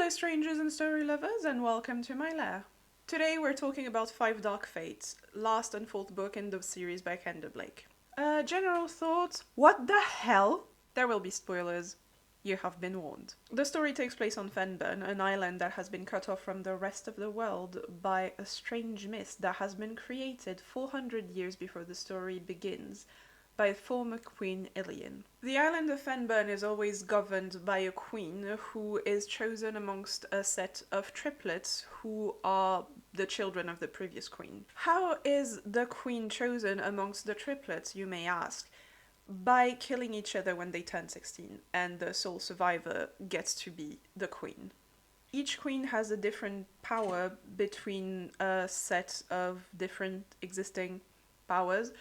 Hello strangers and story lovers, and welcome to my lair. Today we're talking about Five Dark Fates, last and fourth book in the series by Kendare Blake. General thoughts, what the hell? There will be spoilers. You have been warned. The story takes place on Fenburn, an island that has been cut off from the rest of the world by a strange mist that has been created 400 years before the story begins by former Queen Ilian. The island of Fenburn is always governed by a queen who is chosen amongst a set of triplets who are the children of the previous queen. How is the queen chosen amongst the triplets, you may ask? By killing each other when they turn 16, and the sole survivor gets to be the queen. Each queen has a different power between a set of different existing powers,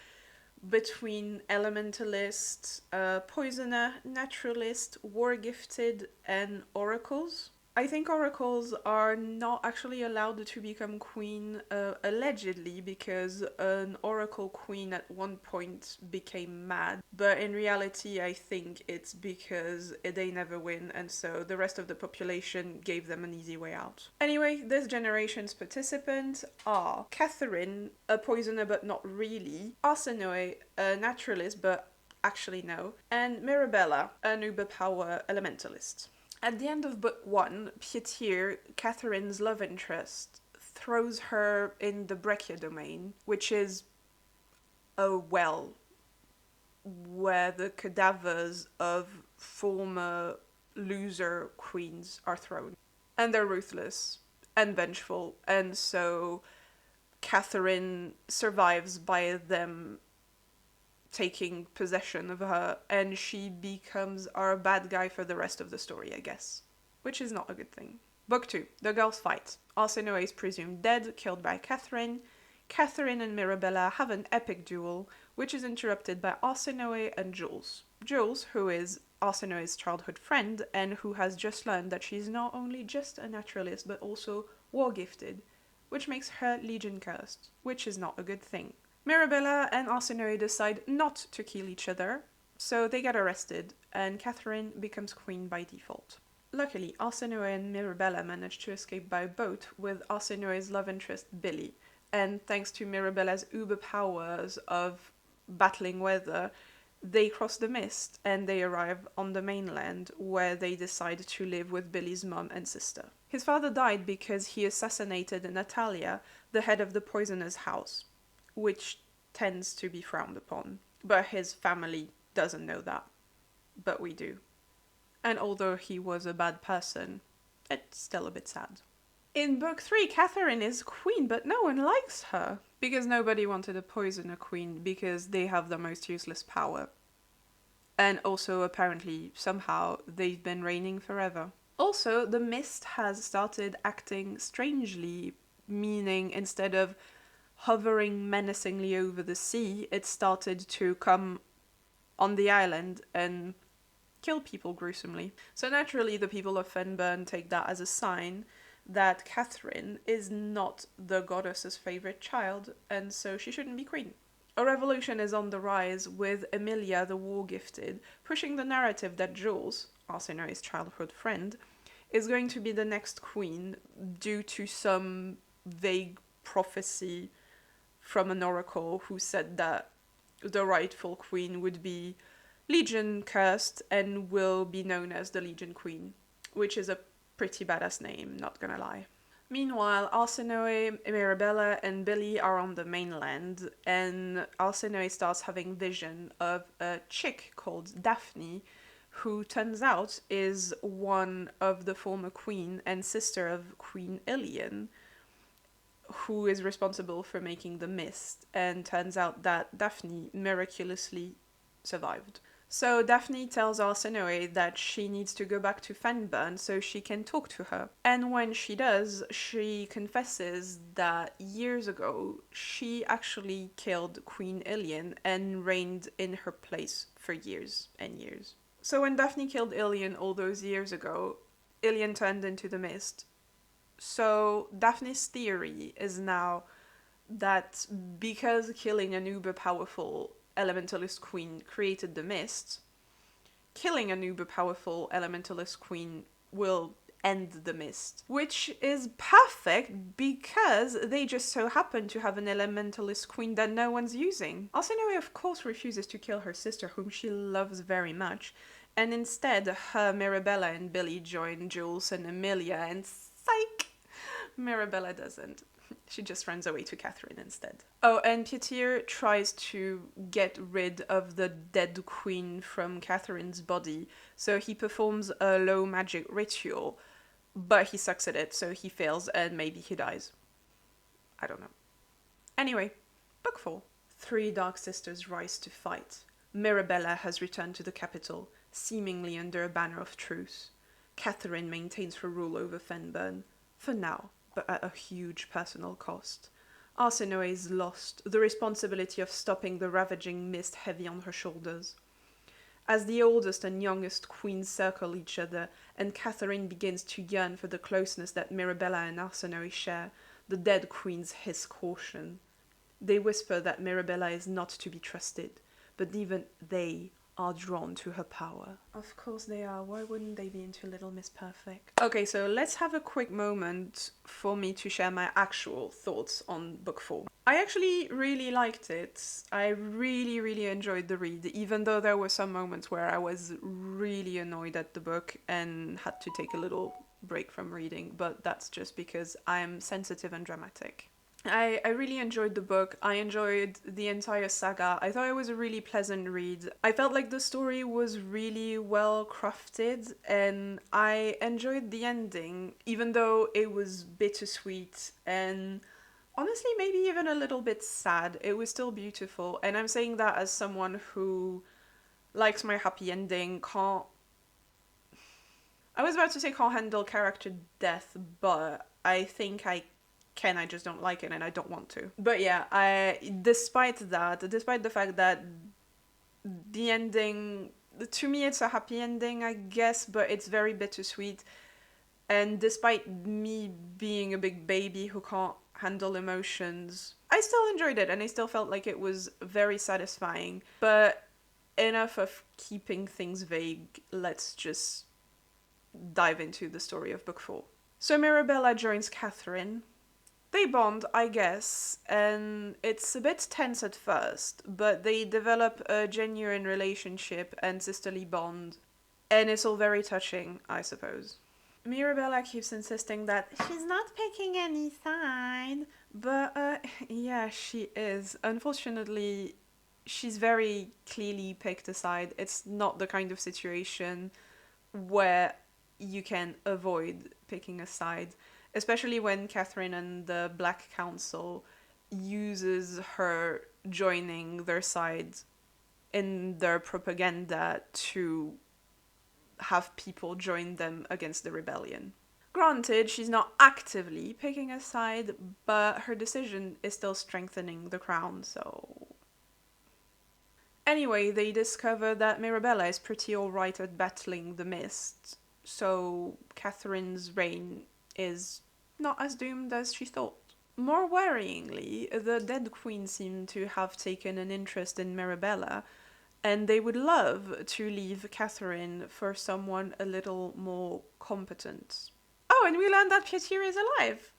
between elementalist, poisoner, naturalist, war gifted, and oracles. I think oracles are not actually allowed to become queen, allegedly, because an oracle queen at one point became mad. But in reality, I think it's because they never win, and so the rest of the population gave them an easy way out. Anyway, this generation's participants are Katharine, a poisoner but not really, Arsinoe, a naturalist but actually no, and Mirabella, an uberpower elementalist. At the end of book 1, Pietir, Katharine's love interest, throws her in the Brachia domain, which is a well where the cadavers of former loser queens are thrown. And they're ruthless and vengeful, and so Katharine survives by them taking possession of her, and she becomes our bad guy for the rest of the story, I guess. Which is not a good thing. Book 2. The girls fight. Arsinoe is presumed dead, killed by Katharine. Katharine and Mirabella have an epic duel, which is interrupted by Arsinoe and Jules. Jules, who is Arsinoe's childhood friend, and who has just learned that she's not only just a naturalist, but also war-gifted, which makes her Legion cursed, which is not a good thing. Mirabella and Arsinoe decide not to kill each other, so they get arrested, and Katharine becomes queen by default. Luckily, Arsinoe and Mirabella manage to escape by boat with Arsinoe's love interest Billy, and thanks to Mirabella's uber powers of battling weather, they cross the mist and they arrive on the mainland, where they decide to live with Billy's mom and sister. His father died because he assassinated Natalia, the head of the poisoner's house, which tends to be frowned upon. But his family doesn't know that. But we do. And although he was a bad person, it's still a bit sad. In book 3, Katharine is queen, but no one likes her. Because nobody wanted a poisoner queen, because they have the most useless power. And also, apparently, somehow, they've been reigning forever. Also, the mist has started acting strangely, meaning instead of hovering menacingly over the sea, it started to come on the island and kill people gruesomely. So naturally, the people of Fenburn take that as a sign that Katharine is not the goddess's favorite child, and so she shouldn't be queen. A revolution is on the rise, with Emilia the war-gifted pushing the narrative that Jules, Arsinoe's childhood friend, is going to be the next queen due to some vague prophecy from an oracle who said that the rightful queen would be Legion cursed and will be known as the Legion Queen, which is a pretty badass name, not gonna lie. Meanwhile, Arsinoe, Mirabella, and Billy are on the mainland, and Arsinoe starts having vision of a chick called Daphne, who turns out is one of the former queen and sister of Queen Ilian, who is responsible for making the mist, and turns out that Daphne miraculously survived. So Daphne tells Arsinoe that she needs to go back to Fenburn so she can talk to her. And when she does, she confesses that years ago she actually killed Queen Ilian and reigned in her place for years and years. So when Daphne killed Ilian all those years ago, Ilian turned into the mist. So Daphne's theory is now that because killing an uber powerful elementalist queen created the mist, killing an uber powerful elementalist queen will end the mist, which is perfect because they just so happen to have an elementalist queen that no one's using. Arsinoe, of course, refuses to kill her sister, whom she loves very much, and instead her Mirabella and Billy join Jules and Amelia, and psych! Mirabella doesn't. She just runs away to Katharine instead. Oh, and Pieter tries to get rid of the dead queen from Katharine's body, so he performs a low magic ritual, but he sucks at it, so he fails and maybe he dies. I don't know. Anyway, book 4. 3 Dark Sisters rise to fight. Mirabella has returned to the capital, seemingly under a banner of truce. Katharine maintains her rule over Fenburn, for now, but at a huge personal cost. Arsinoe is lost, the responsibility of stopping the ravaging mist heavy on her shoulders. As the oldest and youngest queens circle each other, and Katharine begins to yearn for the closeness that Mirabella and Arsinoe share, the dead queens hiss caution. They whisper that Mirabella is not to be trusted, but even they are drawn to her power. Of course they are. Why wouldn't they be into Little Miss Perfect? Okay, so let's have a quick moment for me to share my actual thoughts on book 4. I actually really liked it. I really enjoyed the read, even though there were some moments where I was really annoyed at the book and had to take a little break from reading, but that's just because I'm sensitive and dramatic. I really enjoyed the book. I enjoyed the entire saga. I thought it was a really pleasant read. I felt like the story was really well crafted and I enjoyed the ending, even though it was bittersweet and honestly maybe even a little bit sad. It was still beautiful, and I'm saying that as someone who likes my happy ending, I was about to say can't handle character death, but I think I just don't like it and I don't want to. But yeah, despite the fact that the ending, to me it's a happy ending, I guess, but it's very bittersweet. And despite me being a big baby who can't handle emotions, I still enjoyed it and I still felt like it was very satisfying. But enough of keeping things vague, let's just dive into the story of book 4. So Mirabella joins Katharine. They bond, I guess, and it's a bit tense at first, but they develop a genuine relationship and sisterly bond, and it's all very touching, I suppose. Mirabella keeps insisting that she's not picking any side, but yeah, she is. Unfortunately, she's very clearly picked a side. It's not the kind of situation where you can avoid picking a side. Especially when Katharine and the Black Council uses her joining their side in their propaganda to have people join them against the rebellion. Granted, she's not actively picking a side, but her decision is still strengthening the crown, so... Anyway, they discover that Mirabella is pretty alright at battling the mist, so Katharine's reign is not as doomed as she thought. More worryingly, the dead queen seemed to have taken an interest in Mirabella, and they would love to leave Katharine for someone a little more competent. Oh, and we learned that Pieter is alive.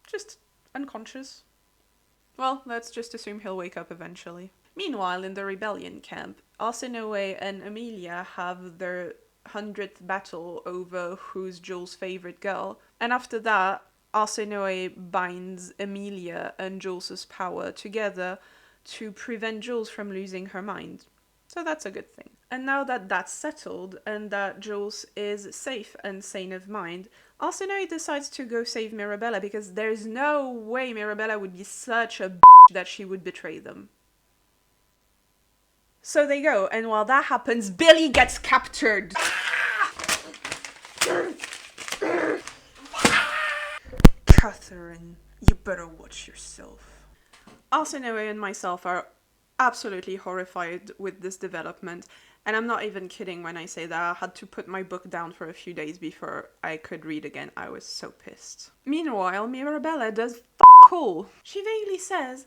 Just unconscious. Well, let's just assume he'll wake up eventually. Meanwhile, in the rebellion camp, Arsinoe and Amelia have their 100th battle over who's Jules' favourite girl, and after that, Arsinoe binds Amelia and Jules' power together to prevent Jules from losing her mind. So that's a good thing. And now that that's settled, and that Jules is safe and sane of mind, Arsinoe decides to go save Mirabella, because there's no way Mirabella would be such a that she would betray them. So they go, and while that happens, Billy gets captured! Katharine, you better watch yourself. Arsinoe and myself are absolutely horrified with this development, and I'm not even kidding when I say that I had to put my book down for a few days before I could read again. I was so pissed. Meanwhile, Mirabella does all. She vaguely says,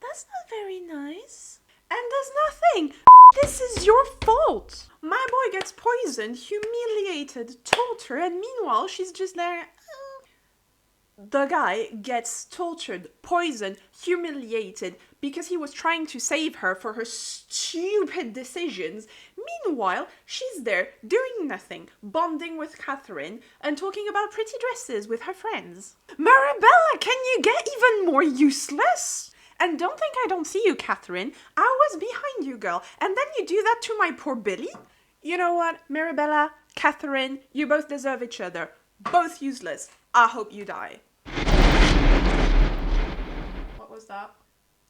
that's not very nice. And does nothing. This is your fault! My boy gets poisoned, humiliated, tortured, and meanwhile she's just there. The guy gets tortured, poisoned, humiliated because he was trying to save her for her stupid decisions. Meanwhile, she's there doing nothing, bonding with Katharine and talking about pretty dresses with her friends. Mirabella, can you get even more useless? And don't think I don't see you, Katharine. I was behind you, girl. And then you do that to my poor Billy? You know what, Mirabella, Katharine, you both deserve each other. Both useless. I hope you die. What was that?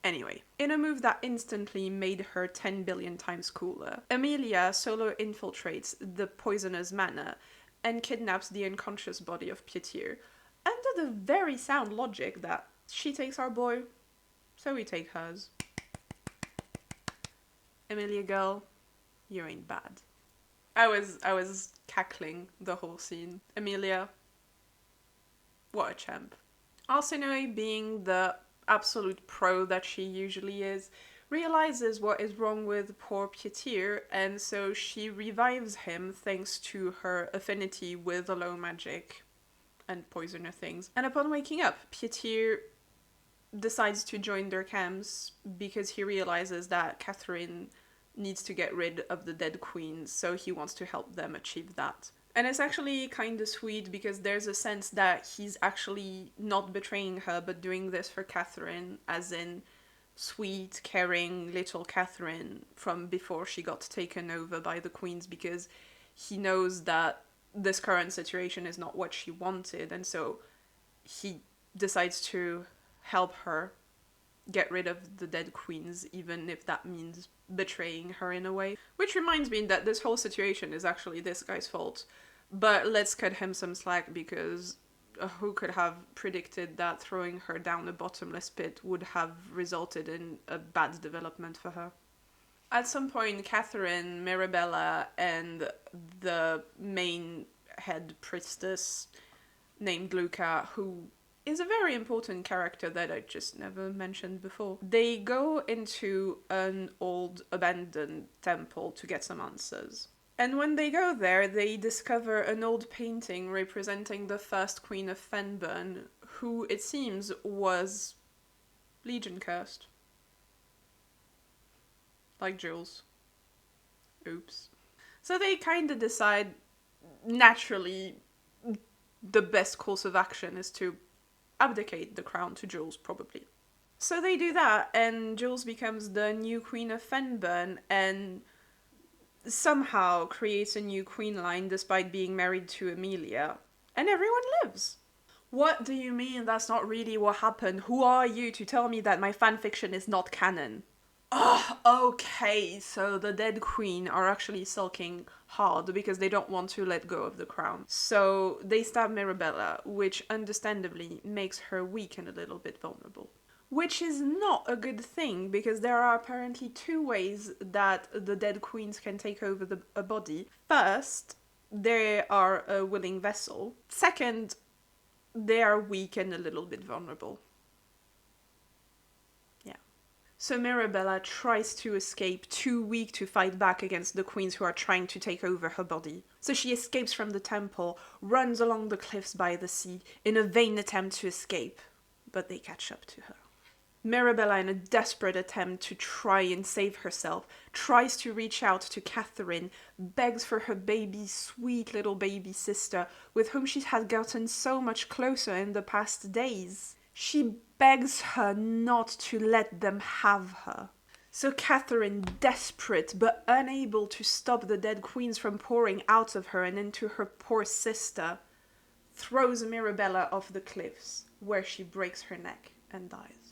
Anyway, in a move that instantly made her 10 billion times cooler, Amelia solo infiltrates the poisoner's manor and kidnaps the unconscious body of Pietir, under the very sound logic that she takes our boy, so we take hers. Amelia girl, you ain't bad. I was cackling the whole scene. Amelia, what a champ. Arsinoe, being the absolute pro that she usually is, realizes what is wrong with poor Pietir, and so she revives him thanks to her affinity with the low magic and poisoner things. And upon waking up, Pietir decides to join their camps because he realizes that Katharine needs to get rid of the dead queen, so he wants to help them achieve that. And it's actually kind of sweet because there's a sense that he's actually not betraying her but doing this for Katharine, as in sweet, caring little Katharine from before she got taken over by the queens, because he knows that this current situation is not what she wanted, and so he decides to help her get rid of the dead queens, even if that means betraying her in a way. Which reminds me that this whole situation is actually this guy's fault. But let's cut him some slack, because who could have predicted that throwing her down a bottomless pit would have resulted in a bad development for her? At some point, Katharine, Mirabella, and the main head priestess named Luca, who is a very important character that I just never mentioned before, they go into an old abandoned temple to get some answers. And when they go there, they discover an old painting representing the first queen of Fenburn, who, it seems, was Legion cursed. Like Jules. Oops. So they kind of decide, naturally, the best course of action is to abdicate the crown to Jules, probably. So they do that, and Jules becomes the new queen of Fenburn, and somehow creates a new queen line despite being married to Amelia. And everyone lives. What do you mean that's not really what happened? Who are you to tell me that my fanfiction is not canon? Oh, okay, so the dead queen are actually sulking hard because they don't want to let go of the crown. So they stab Mirabella, which understandably makes her weak and a little bit vulnerable. Which is not a good thing, because there are apparently two ways that the dead queens can take over a body. First, they are a willing vessel. Second, they are weak and a little bit vulnerable. So Mirabella tries to escape, too weak to fight back against the queens who are trying to take over her body. So she escapes from the temple, runs along the cliffs by the sea, in a vain attempt to escape. But they catch up to her. Mirabella, in a desperate attempt to try and save herself, tries to reach out to Katharine, begs for her baby, sweet little baby sister, with whom she has gotten so much closer in the past days. She begs her not to let them have her. So Katharine, desperate but unable to stop the dead queens from pouring out of her and into her poor sister, throws Mirabella off the cliffs, where she breaks her neck and dies.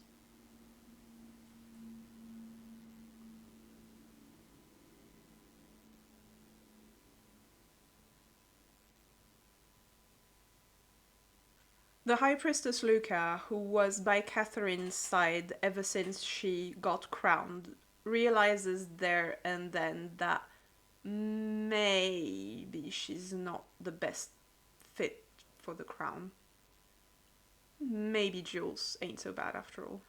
The High Priestess Luca, who was by Katharine's side ever since she got crowned, realizes there and then that maybe she's not the best fit for the crown. Maybe Jules ain't so bad after all.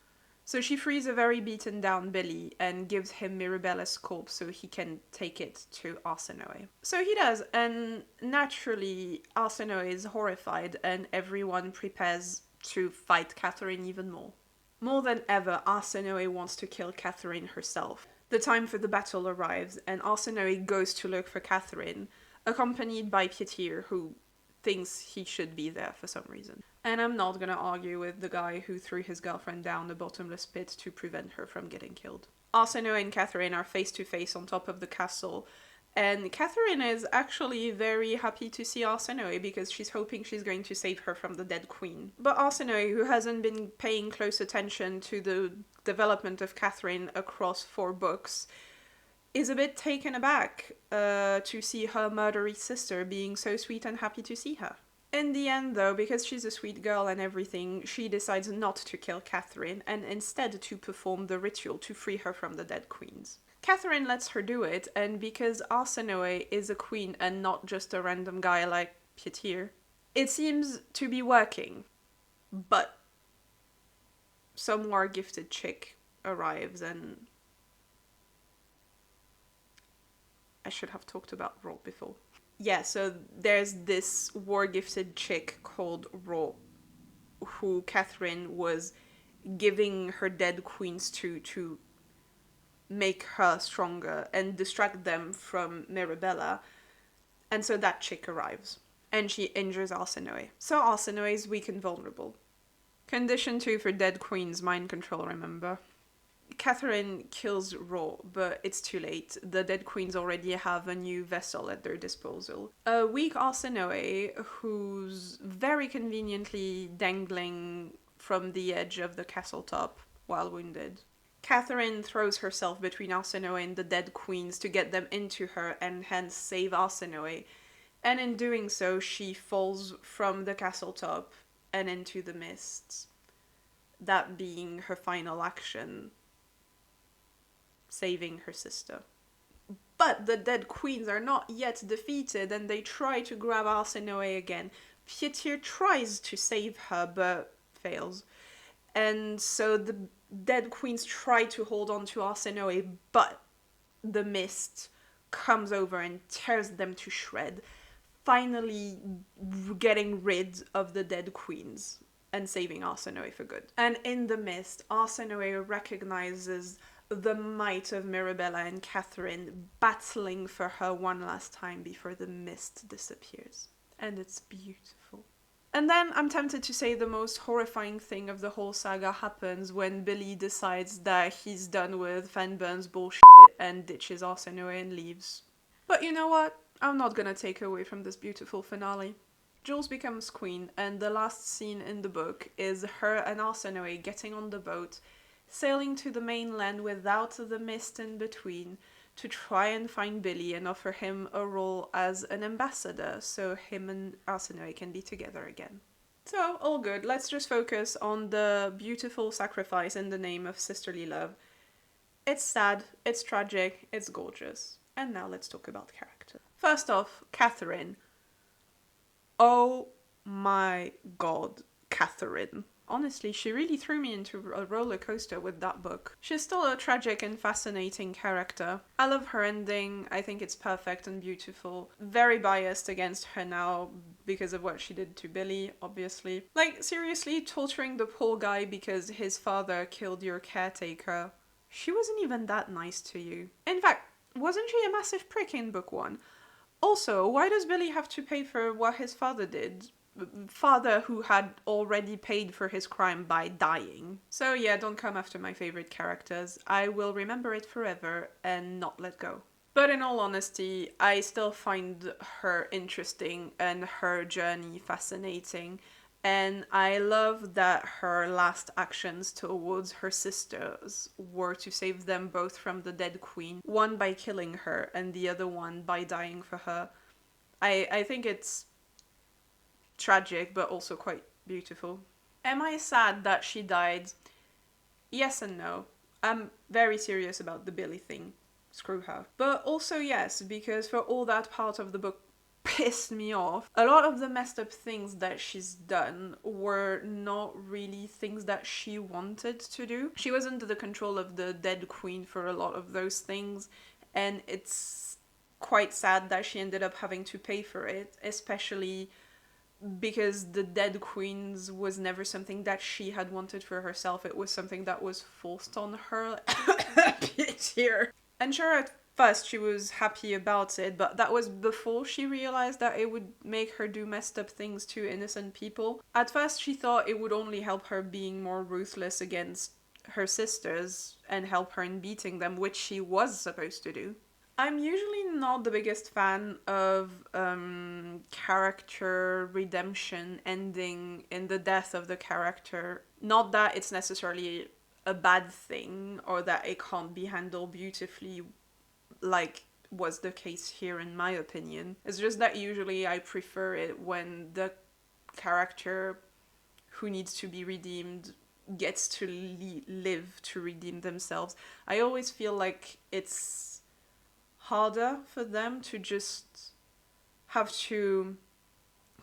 So she frees a very beaten down Billy and gives him Mirabella's corpse so he can take it to Arsinoe. So he does, and naturally Arsinoe is horrified and everyone prepares to fight Katharine even more. More than ever, Arsinoe wants to kill Katharine herself. The time for the battle arrives and Arsinoe goes to look for Katharine, accompanied by Pietir, who thinks he should be there for some reason. And I'm not gonna argue with the guy who threw his girlfriend down a bottomless pit to prevent her from getting killed. Arsinoe and Katharine are face to face on top of the castle, and Katharine is actually very happy to see Arsinoe because she's hoping she's going to save her from the dead queen. But Arsinoe, who hasn't been paying close attention to the development of Katharine across 4 books, is a bit taken aback to see her murdery sister being so sweet and happy to see her. In the end, though, because she's a sweet girl and everything, she decides not to kill Katharine and instead to perform the ritual to free her from the dead queens. Katharine lets her do it, and because Arsinoe is a queen and not just a random guy like Pietir, it seems to be working. But some war-gifted chick arrives and... I should have talked about Raw before. Yeah, so there's this war-gifted chick called Raw, who Katharine was giving her dead queens to make her stronger and distract them from Mirabella. And so that chick arrives, and she injures Arsinoe. So Arsinoe is weak and vulnerable. Condition 2 for dead queens, mind control, remember? Katharine kills Raw, but it's too late. The dead queens already have a new vessel at their disposal. A weak Arsinoe, who's very conveniently dangling from the edge of the castle top while wounded. Katharine throws herself between Arsinoe and the dead queens to get them into her and hence save Arsinoe. And in doing so, she falls from the castle top and into the mists. That being her final action, saving her sister. But the dead queens are not yet defeated and they try to grab Arsinoe again. Pietir tries to save her but fails. And so the dead queens try to hold on to Arsinoe, but the mist comes over and tears them to shred, finally getting rid of the dead queens and saving Arsinoe for good. And in the mist, Arsinoe recognizes the might of Mirabella and Katharine battling for her one last time before the mist disappears. And it's beautiful. And then I'm tempted to say the most horrifying thing of the whole saga happens when Billy decides that he's done with Fenburn's bullshit and ditches Arsinoe and leaves. But you know what? I'm not gonna take away from this beautiful finale. Jules becomes queen, and the last scene in the book is her and Arsinoe getting on the boat, sailing to the mainland without the mist in between, to try and find Billy and offer him a role as an ambassador so him and Arsinoe can be together again. So, all good. Let's just focus on the beautiful sacrifice in the name of sisterly love. It's sad, it's tragic, it's gorgeous. And now let's talk about character. First off, Katharine. Oh my god, Katharine. Honestly, she really threw me into a roller coaster with that book. She's still a tragic and fascinating character. I love her ending. I think it's perfect and beautiful. Very biased against her now because of what she did to Billy, obviously. Like, seriously, torturing the poor guy because his father killed your caretaker. She wasn't even that nice to you. In fact, wasn't she a massive prick in book 1? Also, why does Billy have to pay for what his father did? Father who had already paid for his crime by dying. So yeah, don't come after my favorite characters. I will remember it forever and not let go. But in all honesty, I still find her interesting and her journey fascinating. And I love that her last actions towards her sisters were to save them both from the dead queen. One by killing her and the other one by dying for her. I think it's tragic, but also quite beautiful. Am I sad that she died? Yes and no. I'm very serious about the Billy thing. Screw her. But also yes, because for all that part of the book pissed me off. A lot of the messed up things that she's done were not really things that she wanted to do. She was under the control of the dead queen for a lot of those things, and it's quite sad that she ended up having to pay for it, especially because the dead queens was never something that she had wanted for herself. It was something that was forced on her. Here. And sure, at first she was happy about it, but that was before she realized that it would make her do messed up things to innocent people. At first she thought it would only help her being more ruthless against her sisters and help her in beating them, which she was supposed to do. I'm usually not the biggest fan of character redemption ending in the death of the character. Not that it's necessarily a bad thing or that it can't be handled beautifully, like was the case here in my opinion. It's just that usually I prefer it when the character who needs to be redeemed gets to live to redeem themselves. I always feel like it's harder for them to just have to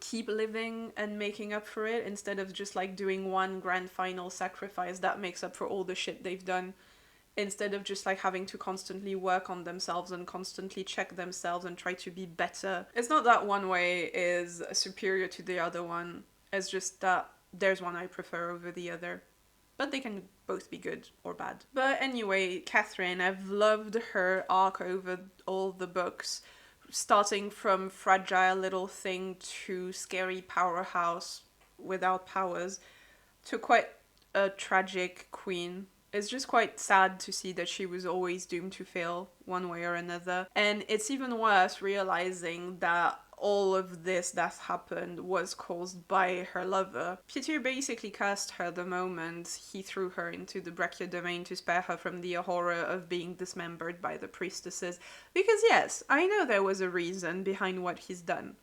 keep living and making up for it instead of just like doing one grand final sacrifice that makes up for all the shit they've done, instead of just like having to constantly work on themselves and constantly check themselves and try to be better. It's not that one way is superior to the other one, it's just that there's one I prefer over the other. But they can both be good or bad. But anyway, Katharine, I've loved her arc over all the books, starting from fragile little thing to scary powerhouse without powers to quite a tragic queen. It's just quite sad to see that she was always doomed to fail one way or another. And it's even worse realizing that all of this that happened was caused by her lover. Peter basically cursed her the moment he threw her into the Brachia domain to spare her from the horror of being dismembered by the priestesses. Because yes, I know there was a reason behind what he's done.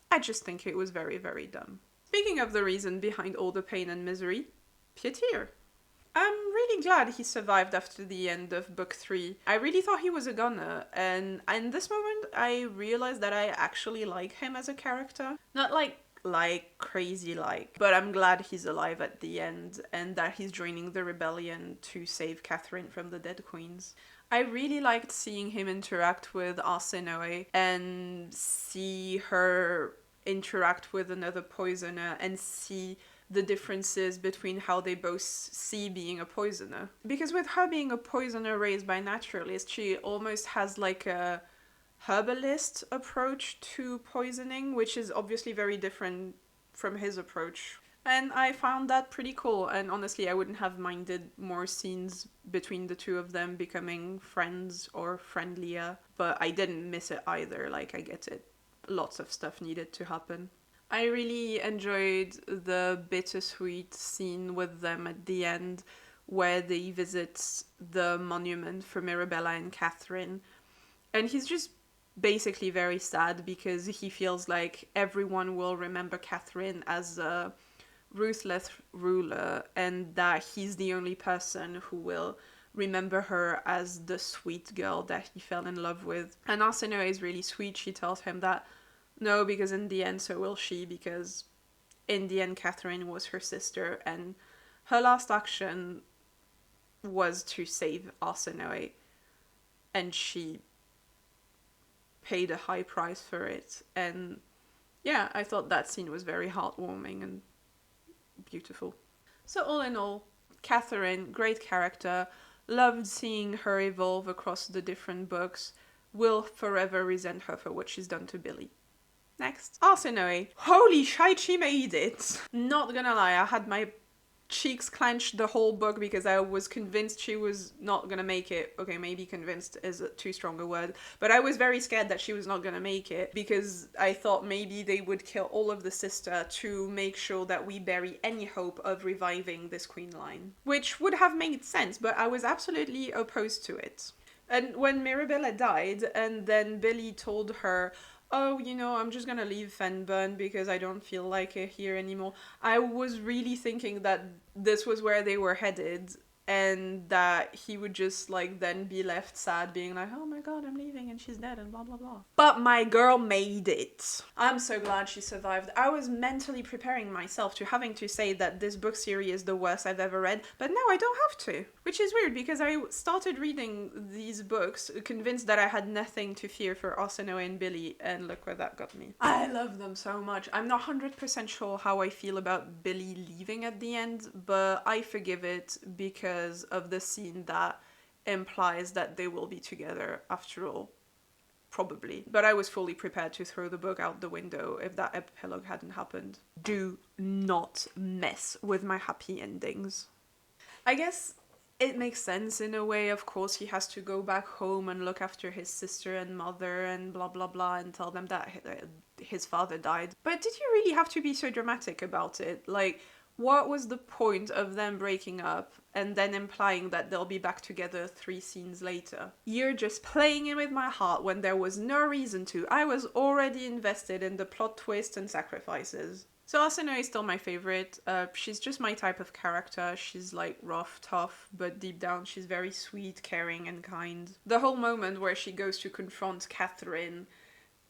I just think it was very, very dumb. Speaking of the reason behind all the pain and misery, Peter. I'm really glad he survived after the end of book 3. I really thought he was a goner, and in this moment I realized that I actually like him as a character. Not like crazy like, but I'm glad he's alive at the end and that he's joining the rebellion to save Katharine from the Dead Queens. I really liked seeing him interact with Arsinoe and see her interact with another poisoner and see the differences between how they both see being a poisoner. Because with her being a poisoner raised by naturalists, she almost has like a herbalist approach to poisoning, which is obviously very different from his approach. And I found that pretty cool, and honestly I wouldn't have minded more scenes between the two of them becoming friends or friendlier, but I didn't miss it either, like I get it. Lots of stuff needed to happen. I really enjoyed the bittersweet scene with them at the end where they visit the monument for Mirabella and Katharine. And he's just basically very sad because he feels like everyone will remember Katharine as a ruthless ruler and that he's the only person who will remember her as the sweet girl that he fell in love with. And Arsinoe is really sweet. She tells him that no, because in the end so will she, because in the end Katharine was her sister and her last action was to save Arsinoe, and she paid a high price for it. And yeah, I thought that scene was very heartwarming and beautiful. So all in all, Katharine, great character, loved seeing her evolve across the different books, will forever resent her for what she's done to Billy. Next, Arsinoe. Holy shite, she made it! Not gonna lie, I had my cheeks clenched the whole book because I was convinced she was not gonna make it. Okay, maybe convinced is too strong a word, but I was very scared that she was not gonna make it because I thought maybe they would kill all of the sister to make sure that we bury any hope of reviving this queen line. Which would have made sense, but I was absolutely opposed to it. And when Mirabella died and then Billy told her, oh, you know, I'm just gonna leave Fenburn because I don't feel like it here anymore, I was really thinking that this was where they were headed and that he would just like then be left sad being like, oh my god, I'm leaving and she's dead and blah blah blah. But my girl made it. I'm so glad she survived. I was mentally preparing myself to having to say that this book series is the worst I've ever read, but now I don't have to, which is weird because I started reading these books convinced that I had nothing to fear for Arsinoe and Billy, and look where that got me. I love them so much. I'm not 100% sure how I feel about Billy leaving at the end, but I forgive it because of the scene that implies that they will be together after all. Probably. But I was fully prepared to throw the book out the window if that epilogue hadn't happened. Do not mess with my happy endings. I guess it makes sense in a way. Of course, he has to go back home and look after his sister and mother and blah blah blah and tell them that his father died. But did you really have to be so dramatic about it? Like, what was the point of them breaking up and then implying that they'll be back together 3 scenes later? You're just playing in with my heart when there was no reason to. I was already invested in the plot twist and sacrifices. So Arsinoe is still my favorite. She's just my type of character. She's like rough, tough, but deep down she's very sweet, caring and kind. The whole moment where she goes to confront Katharine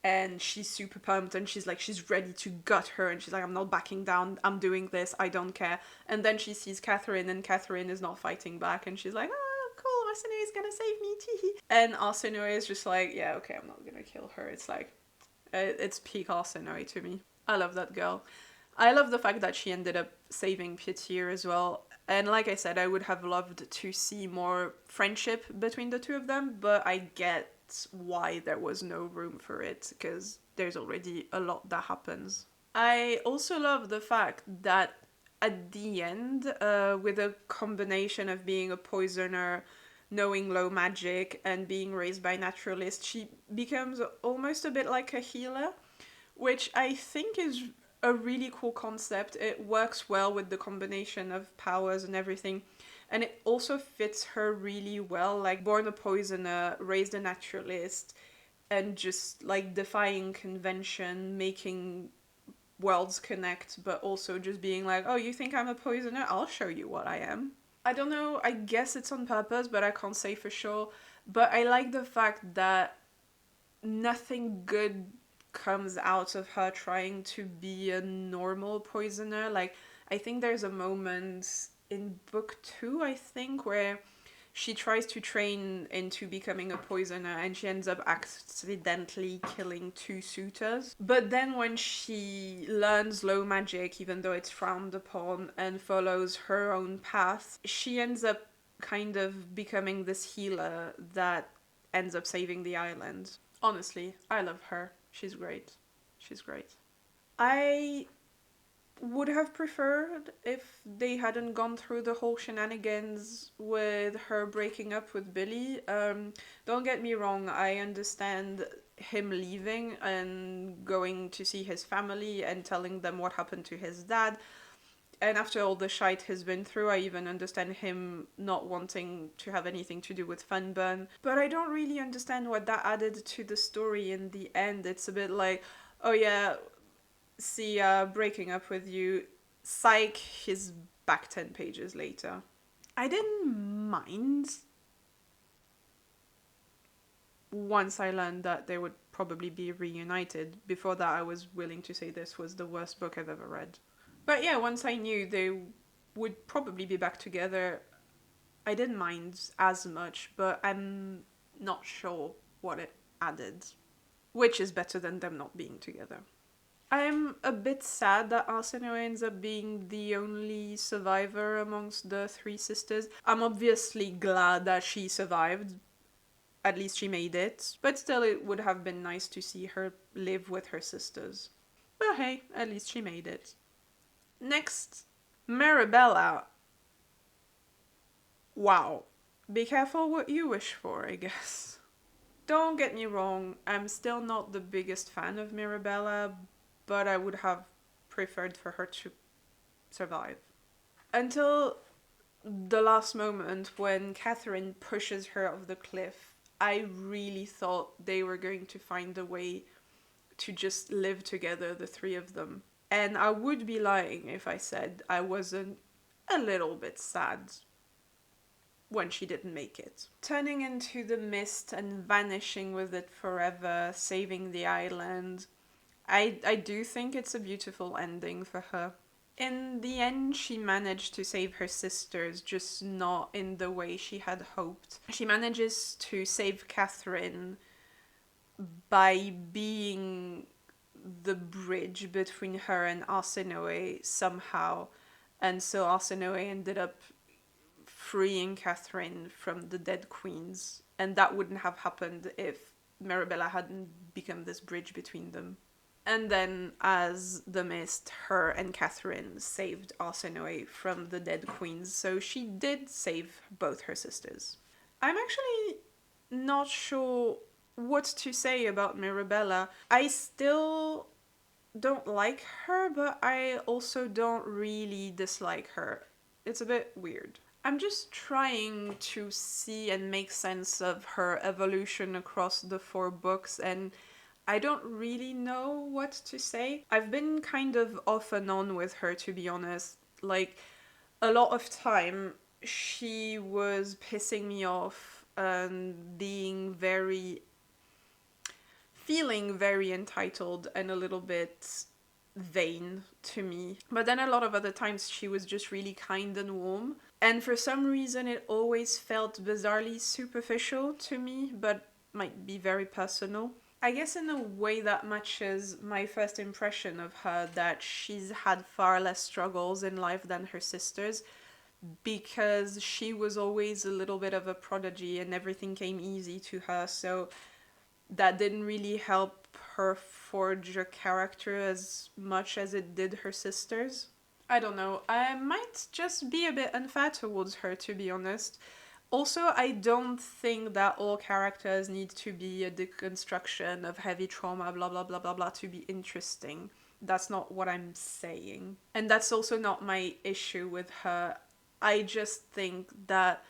and she's super pumped and she's ready to gut her and she's like, I'm not backing down, I'm doing this, I don't care. And then she sees Katharine and Katharine is not fighting back and she's like, oh cool, Arsinoe is gonna save me, teehee. And Arsinoe is just like, yeah, okay, I'm not gonna kill her. It's like, it's peak Arsinoe to me. I love that girl. I love the fact that she ended up saving Pitier as well. And like I said, I would have loved to see more friendship between the two of them, but I get why there was no room for it, because there's already a lot that happens. I also love the fact that at the end, with a combination of being a poisoner, knowing low magic, and being raised by naturalists, she becomes almost a bit like a healer, which I think is a really cool concept. It works well with the combination of powers and everything. And it also fits her really well, like born a poisoner, raised a naturalist, and just like defying convention, making worlds connect, but also just being like, oh, you think I'm a poisoner? I'll show you what I am. I don't know, I guess it's on purpose, but I can't say for sure. But I like the fact that nothing good comes out of her trying to be a normal poisoner. Like, I think there's a moment in book 2, I think, where she tries to train into becoming a poisoner and she ends up accidentally killing 2 suitors. But then when she learns low magic, even though it's frowned upon, and follows her own path, she ends up kind of becoming this healer that ends up saving the island. Honestly, I love her. She's great. She's great. I would have preferred if they hadn't gone through the whole shenanigans with her breaking up with Billy. Don't get me wrong, I understand him leaving and going to see his family and telling them what happened to his dad. And after all the shite he's been through, I even understand him not wanting to have anything to do with Funburn. But I don't really understand what that added to the story in the end. It's a bit like, oh yeah, see, breaking up with you, psych, he's back 10 pages later. I didn't mind once I learned that they would probably be reunited. Before that, I was willing to say this was the worst book I've ever read. But yeah, once I knew they would probably be back together, I didn't mind as much, but I'm not sure what it added. Which is better than them not being together. I'm a bit sad that Arsinoe ends up being the only survivor amongst the 3 sisters. I'm obviously glad that she survived. At least she made it. But still, it would have been nice to see her live with her sisters. But hey, at least she made it. Next, Mirabella. Wow. Be careful what you wish for, I guess. Don't get me wrong, I'm still not the biggest fan of Mirabella, but I would have preferred for her to survive. Until the last moment when Katharine pushes her off the cliff, I really thought they were going to find a way to just live together, the 3 of them. And I would be lying if I said I wasn't a little bit sad when she didn't make it. Turning into the mist and vanishing with it forever, saving the island. I do think it's a beautiful ending for her. In the end, she managed to save her sisters, just not in the way she had hoped. She manages to save Katharine by being the bridge between her and Arsinoe somehow. And so Arsinoe ended up freeing Katharine from the dead queens. And that wouldn't have happened if Mirabella hadn't become this bridge between them. And then, as the mist, her and Katharine saved Arsinoe from the dead queens, so she did save both her sisters. I'm actually not sure what to say about Mirabella. I still don't like her, but I also don't really dislike her. It's a bit weird. I'm just trying to see and make sense of her evolution across the 4 books, and I don't really know what to say. I've been kind of off and on with her, to be honest. Like, a lot of time, she was pissing me off and feeling very entitled and a little bit vain to me. But then a lot of other times, she was just really kind and warm. And for some reason, it always felt bizarrely superficial to me, but might be very personal. I guess in a way that matches my first impression of her, that she's had far less struggles in life than her sisters, because she was always a little bit of a prodigy and everything came easy to her, so that didn't really help her forge a character as much as it did her sisters. I don't know, I might just be a bit unfair towards her, to be honest. Also, I don't think that all characters need to be a deconstruction of heavy trauma, blah, blah, blah, blah, blah, to be interesting. That's not what I'm saying. And that's also not my issue with her. I just think that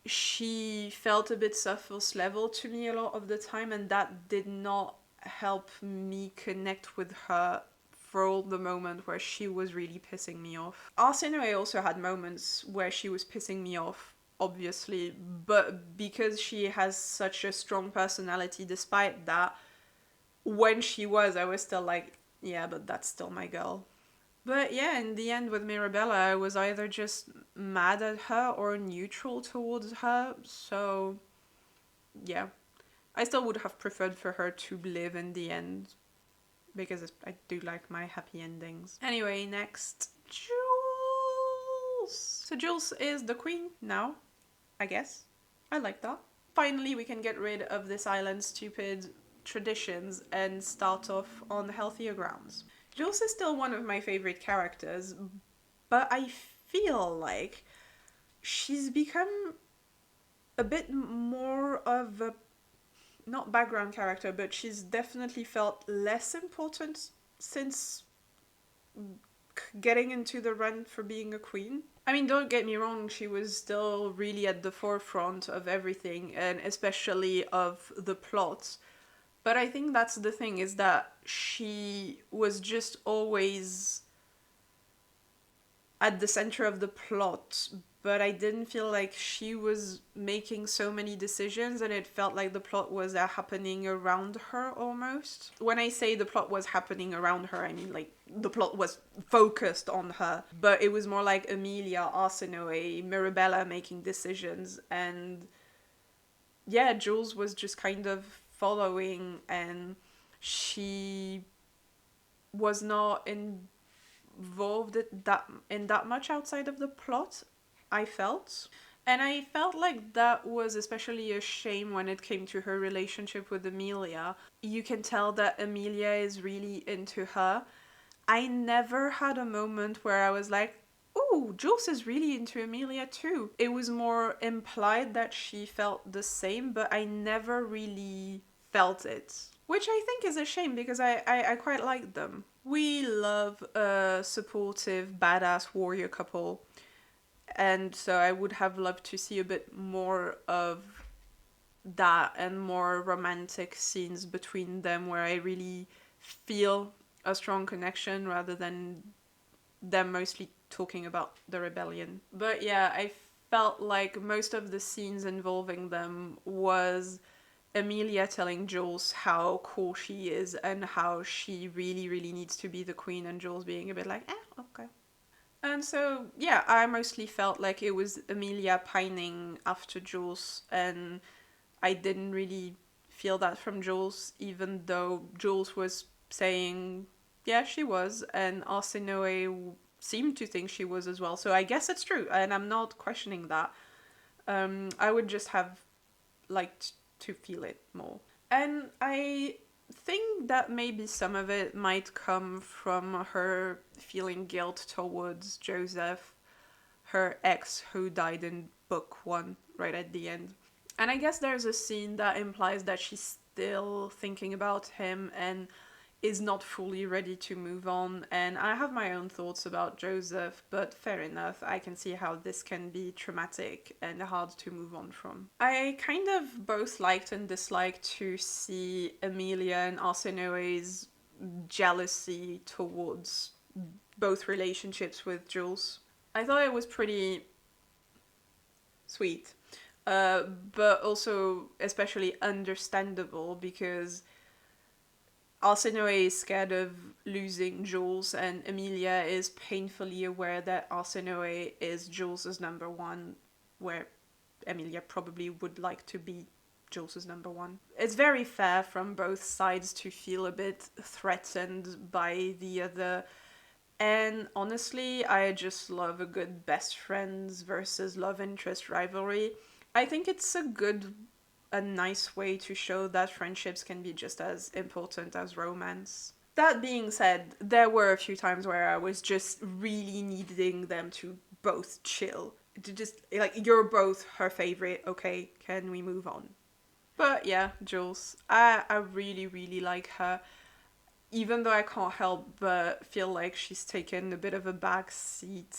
she felt a bit surface level to me a lot of the time, and that did not help me connect with her for all the moment where she was really pissing me off. Arsinoe also had moments where she was pissing me off, obviously, but because she has such a strong personality despite that, when she was, I was still like, yeah, but that's still my girl. But yeah, in the end with Mirabella, I was either just mad at her or neutral towards her, so yeah. I still would have preferred for her to live in the end, because I do like my happy endings. Anyway, next, Jules! So Jules is the queen now, I guess. I like that. Finally, we can get rid of this island's stupid traditions and start off on healthier grounds. Jules is still one of my favorite characters, but I feel like she's become a bit more of a, not background character, but she's definitely felt less important since getting into the run for being a queen. I mean, don't get me wrong, she was still really at the forefront of everything, and especially of the plot. But I think that's the thing, is that she was just always at the center of the plot, but I didn't feel like she was making so many decisions, and it felt like the plot was happening around her almost. When I say the plot was happening around her, I mean like the plot was focused on her, but it was more like Emilia, Arsinoe, Mirabella making decisions, and yeah, Jules was just kind of following, and she was not involved in that much outside of the plot, I felt. And I felt like that was especially a shame when it came to her relationship with Emilia. You can tell that Emilia is really into her. I never had a moment where I was like, ooh, Jules is really into Emilia too. It was more implied that she felt the same, but I never really felt it. Which I think is a shame, because I quite like them. We love a supportive, badass warrior couple. And so I would have loved to see a bit more of that and more romantic scenes between them where I really feel a strong connection rather than them mostly talking about the rebellion. But yeah, I felt like most of the scenes involving them was Emilia telling Jules how cool she is and how she really, really needs to be the queen, and Jules being a bit like, okay. And so, yeah, I mostly felt like it was Emilia pining after Jules, and I didn't really feel that from Jules, even though Jules was saying, yeah, she was, and Arsinoe seemed to think she was as well. So I guess it's true, and I'm not questioning that. I would just have liked to feel it more. And I think that maybe some of it might come from her feeling guilt towards Joseph, her ex who died in book one, right at the end. And I guess there's a scene that implies that she's still thinking about him and is not fully ready to move on. And I have my own thoughts about Joseph, but fair enough, I can see how this can be traumatic and hard to move on from. I kind of both liked and disliked to see Emilia and Arsinoe's jealousy towards both relationships with Jules. I thought it was pretty sweet, but also especially understandable because Arsinoe is scared of losing Jules, and Emilia is painfully aware that Arsinoe is Jules's number one, where Emilia probably would like to be Jules's number one. It's very fair from both sides to feel a bit threatened by the other. And honestly, I just love a good best friends versus love interest rivalry. I think it's a nice way to show that friendships can be just as important as romance. That being said, there were a few times where I was just really needing them to both chill. To just, like, you're both her favorite, okay, can we move on? But yeah, Jules, I really, really like her. Even though I can't help but feel like she's taken a bit of a back seat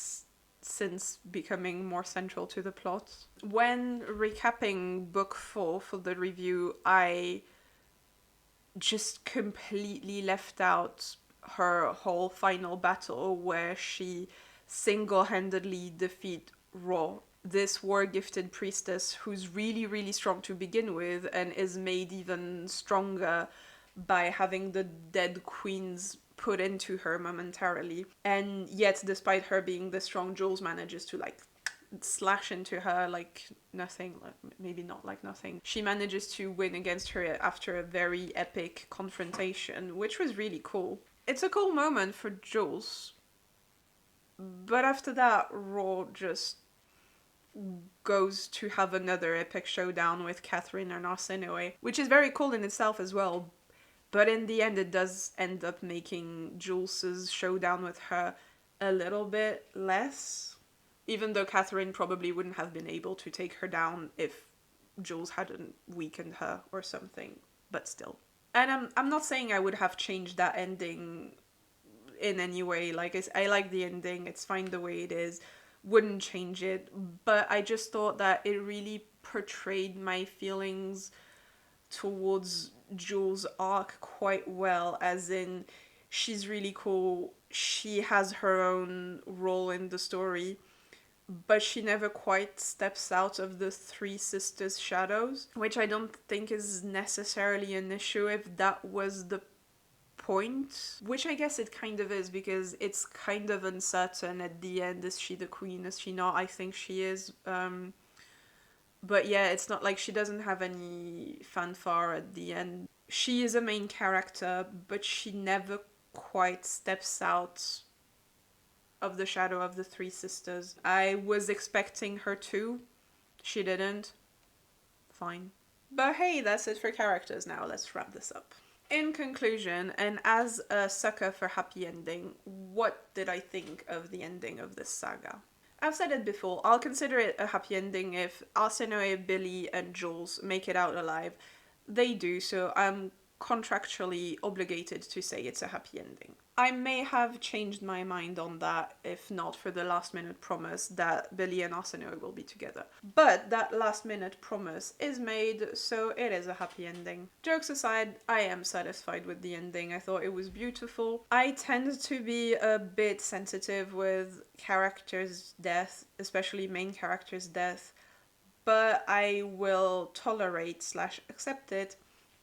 since becoming more central to the plot. When recapping book 4 for the review, I just completely left out her whole final battle where she single-handedly defeat Raw, this war-gifted priestess who's really, really strong to begin with and is made even stronger by having the dead queens put into her momentarily. And yet, despite her being the strong, Jules manages to, like, slash into her like nothing, like, maybe not like nothing. She manages to win against her after a very epic confrontation, which was really cool. It's a cool moment for Jules, but after that, Raw just goes to have another epic showdown with Katharine and Arsinoe, which is very cool in itself as well. But in the end, it does end up making Jules's showdown with her a little bit less. Even though Katharine probably wouldn't have been able to take her down if Jules hadn't weakened her or something. But still. And I'm not saying I would have changed that ending in any way. Like, I like the ending. It's fine the way it is. Wouldn't change it. But I just thought that it really portrayed my feelings towards Jules' arc quite well, as in she's really cool, she has her own role in the story, but she never quite steps out of the three sisters' shadows, which I don't think is necessarily an issue if that was the point, which I guess it kind of is because it's kind of uncertain at the end. Is she the queen? Is she not? I think she is. But yeah, it's not like she doesn't have any fanfare at the end. She is a main character, but she never quite steps out of the shadow of the three sisters. I was expecting her to. She didn't. Fine. But hey, that's it for characters now. Let's wrap this up. In conclusion, and as a sucker for happy ending, what did I think of the ending of this saga? I've said it before, I'll consider it a happy ending if Arsinoe, Billy, and Jules make it out alive. They do, so I'm contractually obligated to say it's a happy ending. I may have changed my mind on that if not for the last minute promise that Billy and Arsinoe will be together. But that last minute promise is made, so it is a happy ending. Jokes aside, I am satisfied with the ending. I thought it was beautiful. I tend to be a bit sensitive with characters' death, especially main characters' death, but I will tolerate / accept it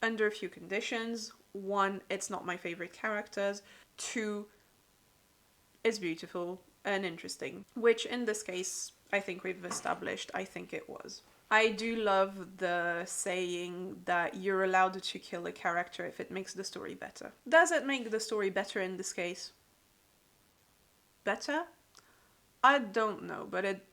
under a few conditions. One, it's not my favorite characters. Two, it's beautiful and interesting, which in this case, I think we've established, I think it was. I do love the saying that you're allowed to kill a character if it makes the story better. Does it make the story better in this case? Better? I don't know, but it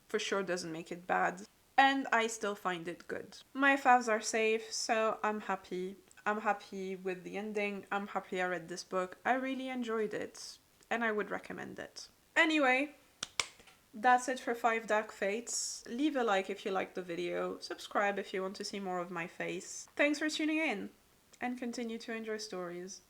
for sure doesn't make it bad. And I still find it good. My favs are safe, so I'm happy. I'm happy with the ending. I'm happy I read this book. I really enjoyed it, and I would recommend it. Anyway, that's it for 5 Dark Fates. Leave a like if you liked the video. Subscribe if you want to see more of my face. Thanks for tuning in, and continue to enjoy stories.